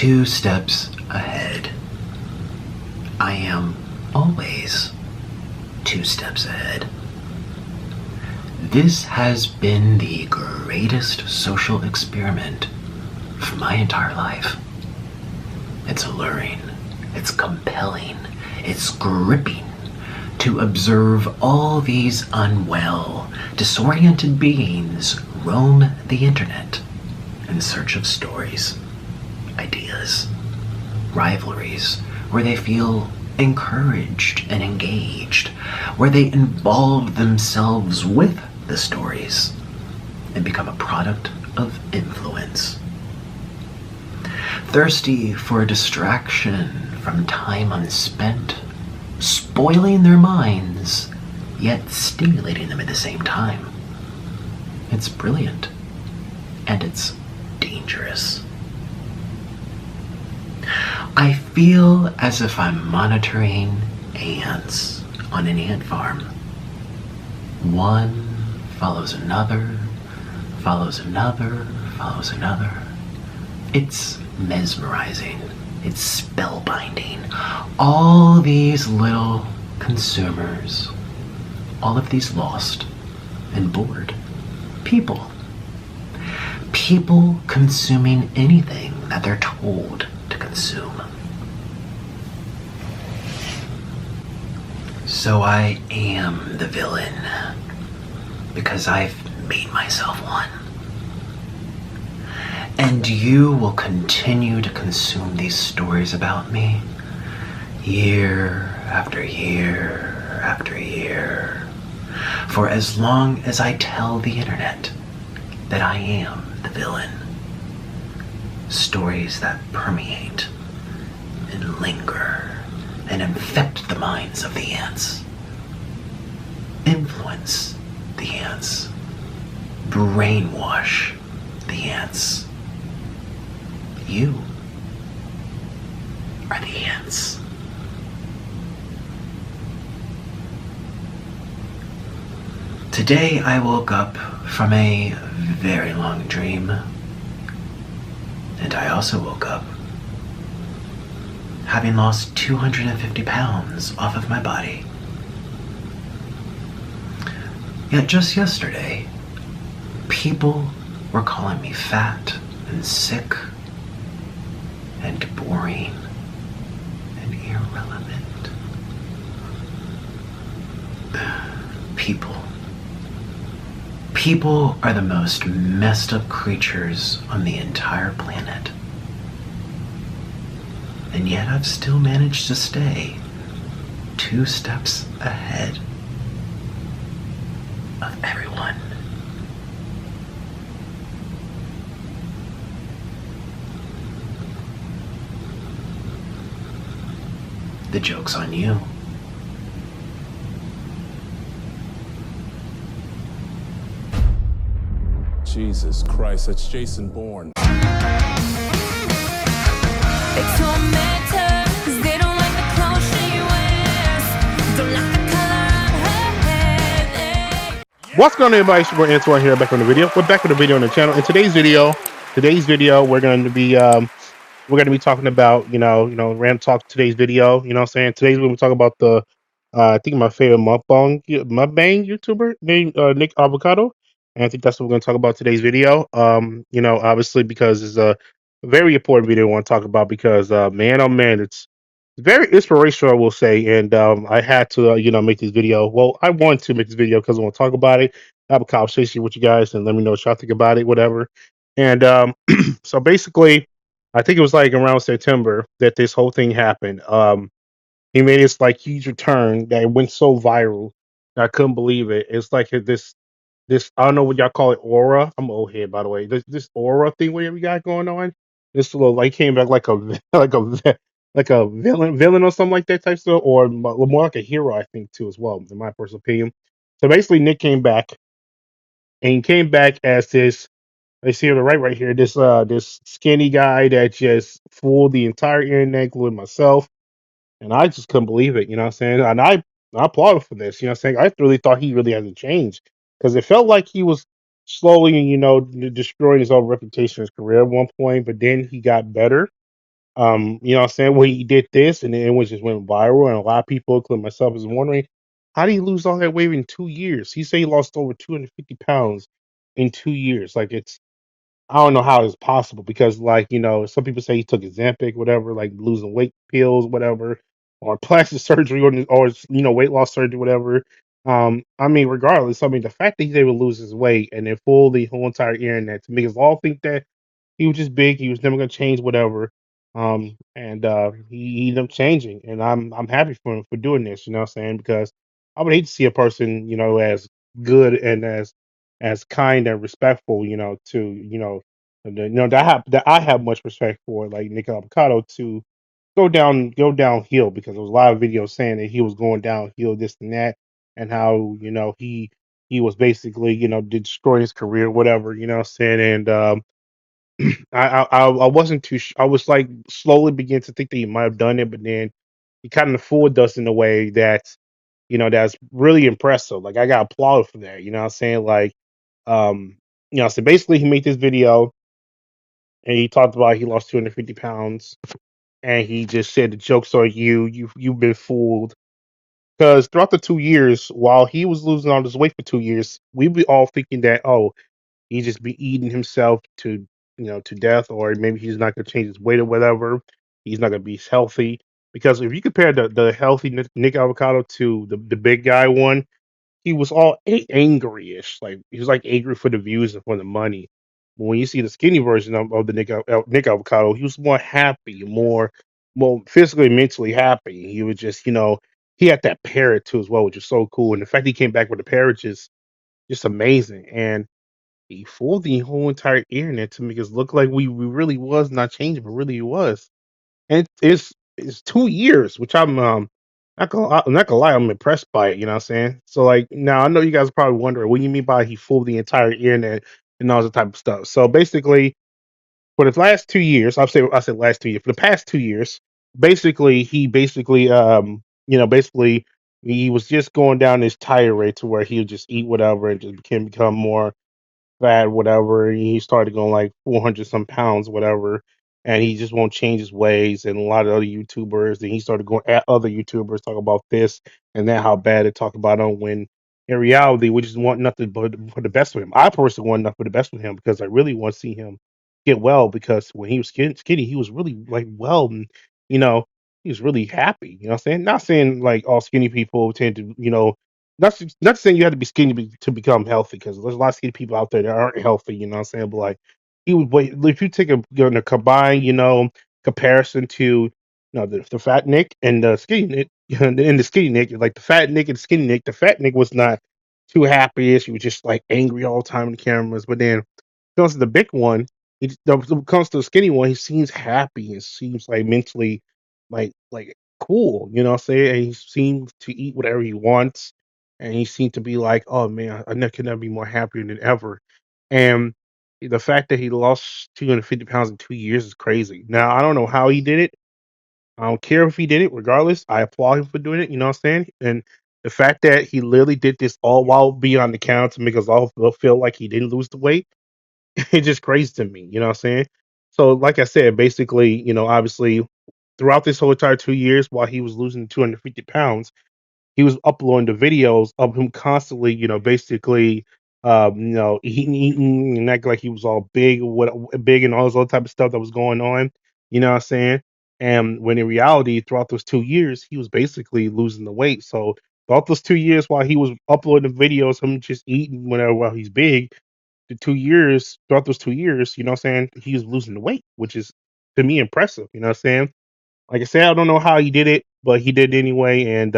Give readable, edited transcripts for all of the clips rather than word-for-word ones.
2 steps ahead. I am always 2 steps ahead. This has been the greatest social experiment for my entire life. It's alluring, it's compelling, it's gripping to observe all these unwell, disoriented beings roam the internet in search of stories, ideas, rivalries, where they feel encouraged and engaged, where they involve themselves with the stories and become a product of influence. Thirsty for distraction from time unspent, spoiling their minds, yet stimulating them at the same time. It's brilliant, and it's dangerous. I feel as if I'm monitoring ants on an ant farm. One follows another, follows another, follows another. It's mesmerizing. It's spellbinding. All these little consumers, all of these lost and bored people. People consuming anything that they're told to consume. So I am the villain because I've made myself one. And you will continue to consume these stories about me year after year after year, for as long as I tell the internet that I am the villain. Stories that permeate and linger and infect the minds of the ants, influence the ants, brainwash the ants. You are the ants. Today I woke up from a very long dream, and I also woke up having lost 250 pounds off of my body. Yet just yesterday, people were calling me fat and sick and boring and irrelevant. People are the most messed up creatures on the entire planet. And yet I've still managed to stay 2 steps ahead of everyone. The joke's on you. Jesus Christ, that's Jason Bourne. They torment her 'cause they don't like the clothes she wears. Don't like the color of her hair. What's going on, everybody? It's your boy Antoine here, back on the video. We're back with a video on the channel. In today's video, we're going to be talking about random talk. Today's video, you know what I'm saying. Today's we're going to talk about the I think my favorite mukbang YouTuber named Nick Avocado, and I think that's what we're going to talk about today's video. Obviously because it's a very important video I want to talk about because man, oh man, it's very inspirational, I will say. And I had to make this video. Well, I wanted to make this video because I want to talk about it, have a conversation with you guys, and let me know what y'all think about it, whatever. And so basically, I think it was like around September that this whole thing happened. He made this like huge return that it went so viral. I couldn't believe it. It's like this I don't know what y'all call it, aura. I'm an old head, by the way. This aura thing, whatever you got going on. This little like came back like a like a villain or something like that type stuff, or more like a hero, I think too as well, in my personal opinion. So basically, Nick came back, and he came back as this. I see on the right here, this skinny guy that just fooled the entire internet, including myself, and I just couldn't believe it. You know what I'm saying? And I applaud him for this. You know what I'm saying? I really thought he really hasn't changed because it felt like he was slowly, destroying his own reputation, his career at one point, but then he got better. You know what I'm saying? Well, he did this and then it was just went viral, and a lot of people, including myself, is wondering how did he lose all that weight in 2 years? He said he lost over 250 pounds in 2 years. Like it's I don't know how it's possible because, like, some people say he took Ozempic, whatever, like losing weight pills, whatever, or plastic surgery, or weight loss surgery, whatever. I mean, regardless, I mean, the fact that he's able to lose his weight and then fool the whole entire internet to make us all think that he was just big, he was never gonna change, whatever. And he ended up changing, and I'm happy for him for doing this. You know what I'm saying? Because I would hate to see a person, as good and as kind and respectful, to that I have much respect for, like Nick Avocado, to go downhill because there was a lot of videos saying that he was going downhill, this and that, and how he was basically destroying his career, whatever. You know what I'm saying? And I wasn't too. I was like slowly beginning to think that he might have done it, but then he kind of fooled us in a way that that's really impressive. Like I got applauded for that. You know what I'm saying? Like so basically he made this video and he talked about he lost 250 pounds, and he just said the jokes on you. You've been fooled. Because throughout the 2 years, while he was losing all this weight for 2 years, we be all thinking that, oh, he just be eating himself to death, or maybe he's not gonna change his weight or whatever. He's not gonna be healthy. Because if you compare the healthy Nick Avocado to the big guy one, he was all angry-ish. Like he was like angry for the views and for the money. But when you see the skinny version of the Nick Avocado, he was more happy, more physically and mentally happy. He was just, he had that parrot too as well, which is so cool. And the fact he came back with the parrot is just amazing. And he fooled the whole entire internet to make us look like we really was not changing, but really it was. And it's 2 years, which I'm not gonna lie, I'm impressed by it. You know what I'm saying? So like now I know you guys are probably wondering what do you mean by he fooled the entire internet and all that type of stuff. So basically, for the last 2 years, I said last 2 years. For the past 2 years, basically he basically basically he was just going down this tirade to where he would just eat whatever and just become more fat, whatever. And he started going like 400 some pounds, whatever. And he just won't change his ways. And a lot of other YouTubers, and he started going at other YouTubers, talk about this and that, how bad they talk about him. When in reality, we just want nothing but for the best of him. I personally want nothing for the best of him because I really want to see him get well. Because when he was skinny, he was really like well, and you know, he was really happy. You know what I'm saying? Not saying like all skinny people tend to, not saying you have to be skinny to become healthy, because there's a lot of skinny people out there that aren't healthy. You know what I'm saying? But like, but if you take a combined, comparison to the fat Nick and the skinny Nick, and the skinny Nick, like the fat Nick and skinny Nick, the fat Nick was not too happy. He was just like angry all the time in the cameras. But then comes to the big one, when it comes to the skinny one, he seems happy and seems like mentally like cool, you know what I'm saying? And he seems to eat whatever he wants, and he seemed to be like, "Oh man, I could never be more happier than ever." And the fact that he lost 250 pounds in 2 years is crazy. Now I don't know how he did it. I don't care if he did it. Regardless, I applaud him for doing it. You know what I'm saying? And the fact that he literally did this all while being on the count to make us all feel like he didn't lose the weight, it's just crazy to me. You know what I'm saying? So, like I said, basically, obviously, throughout this whole entire 2 years, while he was losing 250 pounds, he was uploading the videos of him constantly, basically, eating and acting like he was all big and all this other type of stuff that was going on. You know what I'm saying? And when in reality, throughout those 2 years, he was basically losing the weight. So throughout those 2 years, while he was uploading videos, him just eating whatever while he's big, throughout those 2 years, you know what I'm saying, he was losing the weight, which is to me impressive. You know what I'm saying? Like I said, I don't know how he did it, but he did it anyway. And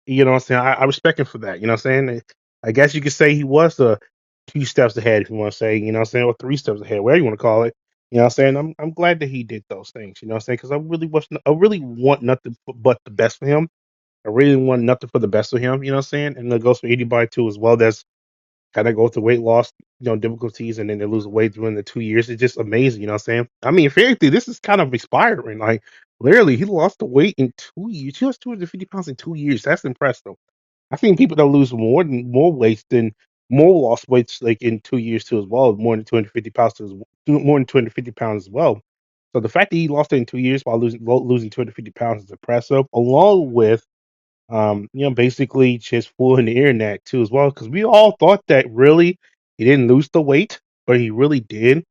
you know what I'm saying? I respect him for that. You know what I'm saying? I guess you could say he was the 2 steps ahead, if you want to say, you know what I'm saying, or 3 steps ahead, whatever you want to call it. You know what I'm saying? I'm glad that he did those things. You know what I'm saying? Because I really want nothing but the best for him. I really want nothing for the best of him. You know what I'm saying? And that goes for anybody too, as well. That's kind of go through weight loss, difficulties, and then they lose weight during the 2 years. It's just amazing. You know what I'm saying? I mean, frankly, this is kind of inspiring. Like, literally, he lost the weight in 2 years. He lost 250 pounds in 2 years. That's impressive. I've seen people that lose more weight than more lost weights like in 2 years too as well, more than 250 pounds more than 250 pounds as well. So the fact that he lost it in 2 years while losing 250 pounds is impressive, along with basically just fooling the internet too as well. Because we all thought that really he didn't lose the weight, but he really did.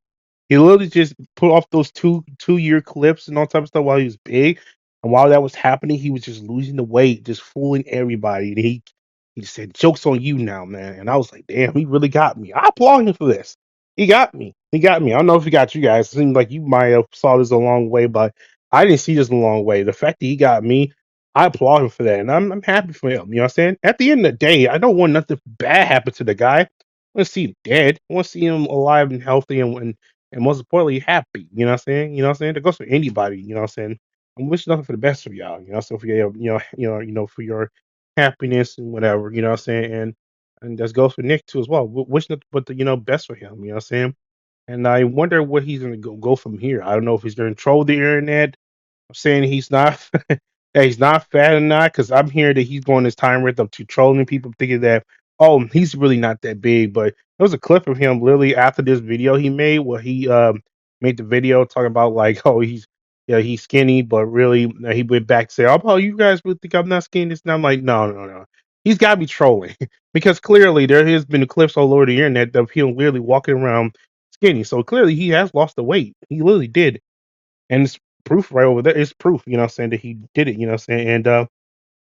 He literally just put off those two-year clips and all type of stuff while he was big, and while that was happening, he was just losing the weight, just fooling everybody. And he just said, "Jokes on you now, man." And I was like, "Damn, he really got me." I applaud him for this. He got me. He got me. I don't know if he got you guys. It seems like you might have saw this a long way, but I didn't see this a long way. The fact that he got me, I applaud him for that, and I'm happy for him. You know what I'm saying? At the end of the day, I don't want nothing bad happen to the guy. I want to see him dead. I want to see him alive and healthy and most importantly, happy. You know what I'm saying? You know what I'm saying? That goes for anybody. You know what I'm saying? I'm wishing nothing for the best for y'all. You know, so for your, for your happiness and whatever. You know what I'm saying? And that goes for Nick too as well. Wish nothing but the best for him. You know what I'm saying? And I wonder what he's gonna go from here. I don't know if he's gonna troll the internet. I'm saying he's not that he's not fat or not because I'm hearing that he's going his time rhythm to trolling people, thinking that he's really not that big. But there was a clip of him literally after this video he made where he made the video talking about like he's skinny, but really he went back to say you guys would think I'm not skinny. And I'm like no, he's got to be trolling because clearly there has been clips all over the internet of him literally walking around skinny. So clearly he has lost the weight. He literally did, and it's proof right over there. It's proof, you know what I'm saying, that he did it, you know what I'm saying?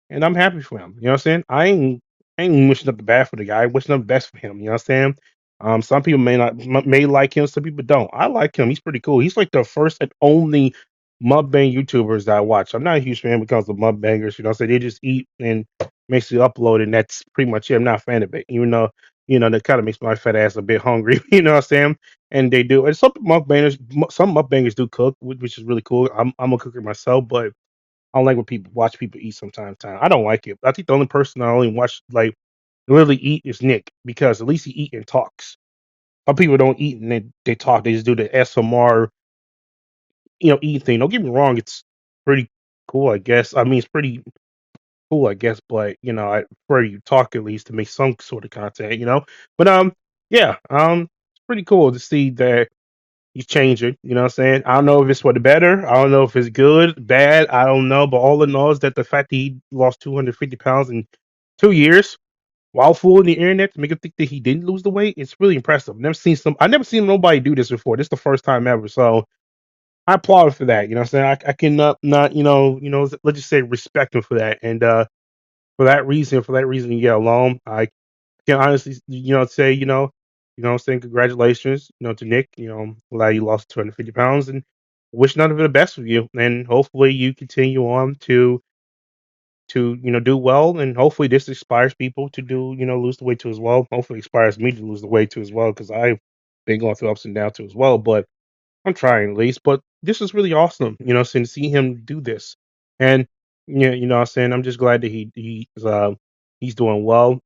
And I'm happy for him. You know what I'm saying? I ain't wishing up the bad for the guy. Wishing up the best for him. You know what I'm saying? Some people may like him. Some people don't. I like him. He's pretty cool. He's like the first and only mukbang YouTubers that I watch. I'm not a huge fan because of mukbangers. You know what I'm saying? They just eat and makes you upload, and that's pretty much it. I'm not a fan of it. Even though that kind of makes my fat ass a bit hungry. You know what I'm saying? And they do. And some mukbangers do cook, which is really cool. I'm a cooker myself, but I don't like when people watch people eat sometimes. I don't like it. I think the only person I only watch like really eat is Nick because at least he eat and talks. Some people don't eat and they talk. They just do the SMR, eat thing. Don't get me wrong. It's pretty cool, I guess. I mean, it's pretty cool, I guess. But I prefer you talk at least to make some sort of content. But yeah, it's pretty cool to see that he's changing. You know what I'm saying? I don't know if it's for the better. I don't know if it's good, bad. I don't know. But all in all is that the fact that he lost 250 pounds in 2 years while fooling the internet to make him think that he didn't lose the weight, it's really impressive. I never seen nobody do this before. This is the first time ever. So I applaud him for that. You know what I'm saying? I can not let's just say respect him for that. And for that reason, yeah, alone, I can honestly, say, what I'm saying, congratulations, to Nick, glad you lost 250 pounds and wish none of the best for you. And hopefully you continue on to do well. And hopefully this inspires people to lose the weight too as well. Hopefully it inspires me to lose the weight too as well, because I've been going through ups and downs too as well. But I'm trying at least. But this is really awesome, to see him do this. And yeah, what I'm saying, I'm just glad that he's doing well.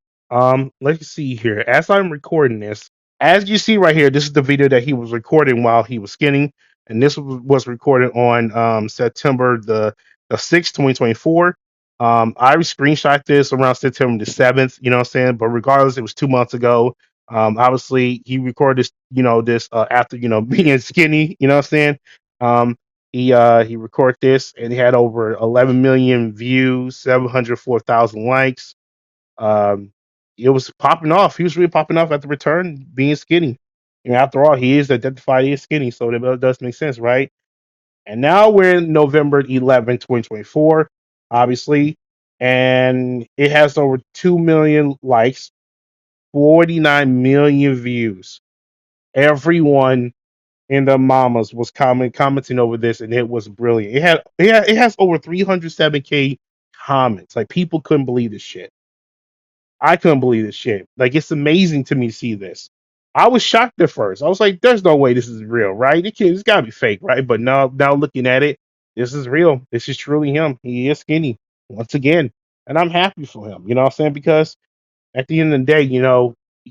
Let's see here. As I'm recording this, as you see right here, this is the video that he was recording while he was skinning, and this was recorded on September the 6th, 2024. I screenshot this around September the 7th, you know what I'm saying? But regardless, it was 2 months ago. Obviously he recorded this, after, being skinny, you know what I'm saying? Um, he recorded this and he had over 11 million views, 704,000 likes. Um, it was popping off. He was really popping off at the return, being skinny. And after all, he is identified as skinny, so that does make sense, right? And now we're in November 11th, 2024, obviously, and it has over 2 million likes, 49 million views. Everyone in the mamas was commenting over this, and it was brilliant. It has over 307K comments. Like, people couldn't believe this shit. I couldn't believe this shit. Like, it's amazing to me to see this. I was shocked at first. I was like, "There's no way this is real, right? It's gotta be fake, right?" But now looking at it, this is real. This is truly him. He is skinny once again, and I'm happy for him. You know what I'm saying? Because at the end of the day,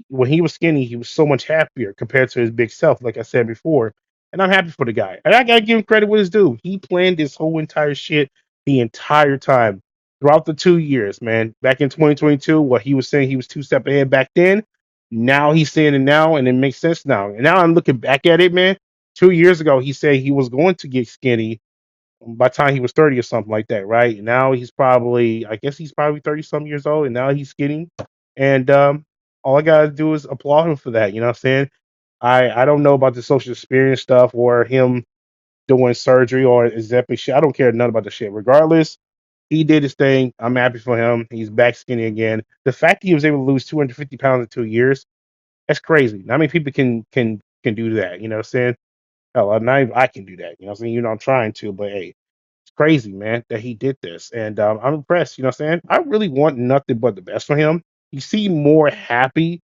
when he was skinny, he was so much happier compared to his big self, like I said before. And I'm happy for the guy. And I gotta give him credit with his due. He planned this whole entire shit the entire time throughout the 2 years, man. Back in 2022, what he was saying he was 2 steps ahead back then. Now he's saying it now, and it makes sense now. And now I'm looking back at it, man. 2 years ago he said he was going to get skinny by the time he was 30 or something like that, right? Now he's probably, I guess he's probably 30 some years old, and now he's skinny. And all I gotta do is applaud him for that. You know what I'm saying? I don't know about the social experience stuff or him doing surgery or his epic shit. I don't care none about the shit. Regardless, he did his thing. I'm happy for him. He's back skinny again. The fact that he was able to lose 250 pounds in 2 years, that's crazy. Not many people can do that. You know what I'm saying? Hell, not even I can do that. You know what I'm saying? You know I'm trying to, but hey, it's crazy, man, that he did this. And I'm impressed. You know what I'm saying? I really want nothing but the best for him. He seemed more happy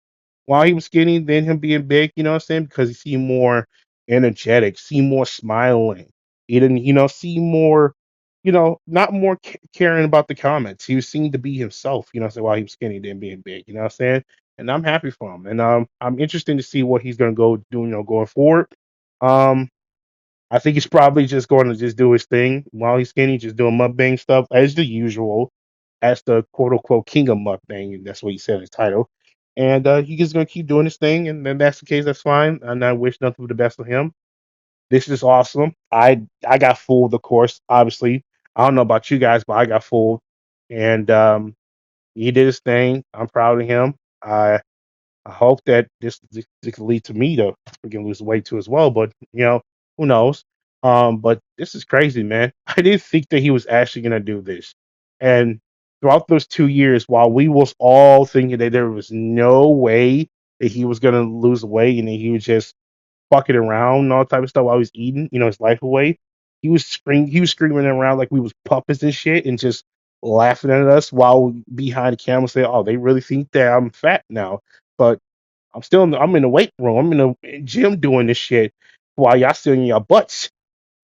while he was skinny than him being big, you know what I'm saying? Because he seemed more energetic, seemed more smiling. He didn't, seem more, not more caring about the comments. He seemed to be himself, you know what I'm saying, while he was skinny than being big, you know what I'm saying? And I'm happy for him. And I'm interested to see what he's gonna go do, going forward. Um, I think he's probably just going to just do his thing while he's skinny, just doing mukbang stuff as the usual, as the quote unquote king of mukbang. That's what he said in his title. And he's just going to keep doing his thing. And then that's the case. That's fine. And I wish nothing but the best for him. This is awesome. I got fooled, of course. Obviously, I don't know about you guys, but I got fooled. And he did his thing. I'm proud of him. I hope that this can lead to me to freaking lose weight too as well. But who knows? But this is crazy, man. I didn't think that he was actually gonna do this. And throughout those 2 years, while we was all thinking that there was no way that he was gonna lose weight and that he was just fucking around and all type of stuff while he was eating, his life away, he was screaming around like we was puppets and shit and just laughing at us while behind the camera saying, "Oh, they really think that I'm fat now." But I'm in the weight room. I'm in the gym doing this shit while y'all still in your butts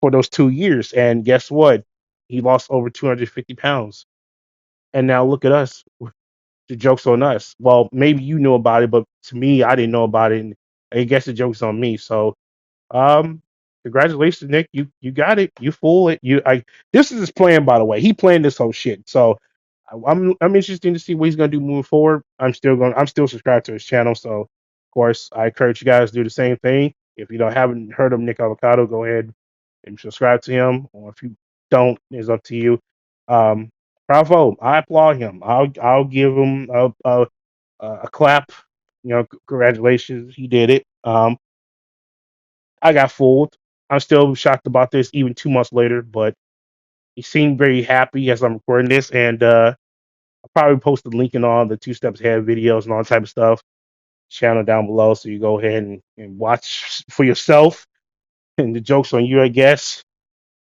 for those 2 years. And guess what? He lost over 250 pounds. And now look at us. The joke's on us. Well, maybe you knew about it, but to me, I didn't know about it. And I guess the joke's on me. So um, congratulations, Nick. You got it. You fool it. This is his plan, by the way. He planned this whole shit. So I'm interested to see what he's gonna do moving forward. I'm still subscribed to his channel. So of course I encourage you guys to do the same thing. If you don't haven't heard of Nick Avocado, go ahead and subscribe to him. Or if you don't, it's up to you. Um, bravo. I applaud him. I'll give him a clap. Congratulations. He did it. I got fooled. I'm still shocked about this even 2 months later, but he seemed very happy as I'm recording this. And I'll probably post the link in all the two steps ahead videos and all that type of stuff. Channel down below so you go ahead and watch for yourself. And the joke's on you, I guess.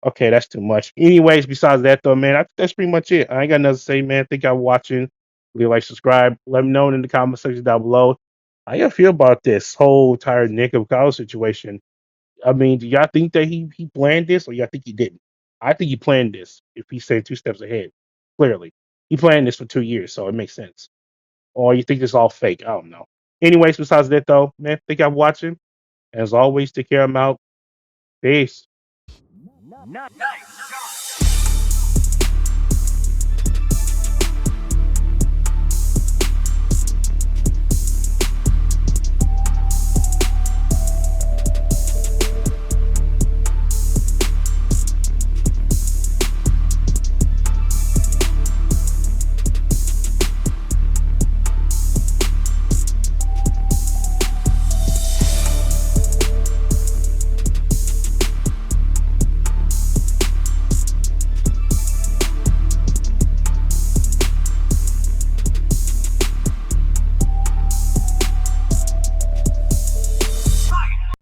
Okay, that's too much. Anyways, besides that though, man, that's pretty much it. I ain't got nothing to say, man. Thank y'all for watching. Leave a like, subscribe. Let me know in the comment section down below how y'all feel about this whole entire Nick of college situation. I mean, do y'all think that he planned this, or y'all think he didn't? I think he planned this. If he's saying two steps ahead, clearly he planned this for 2 years, so it makes sense. Or you think it's all fake? I don't know. Anyways, besides that though, man, thank y'all for watching. As always, take care. I'm out. Peace.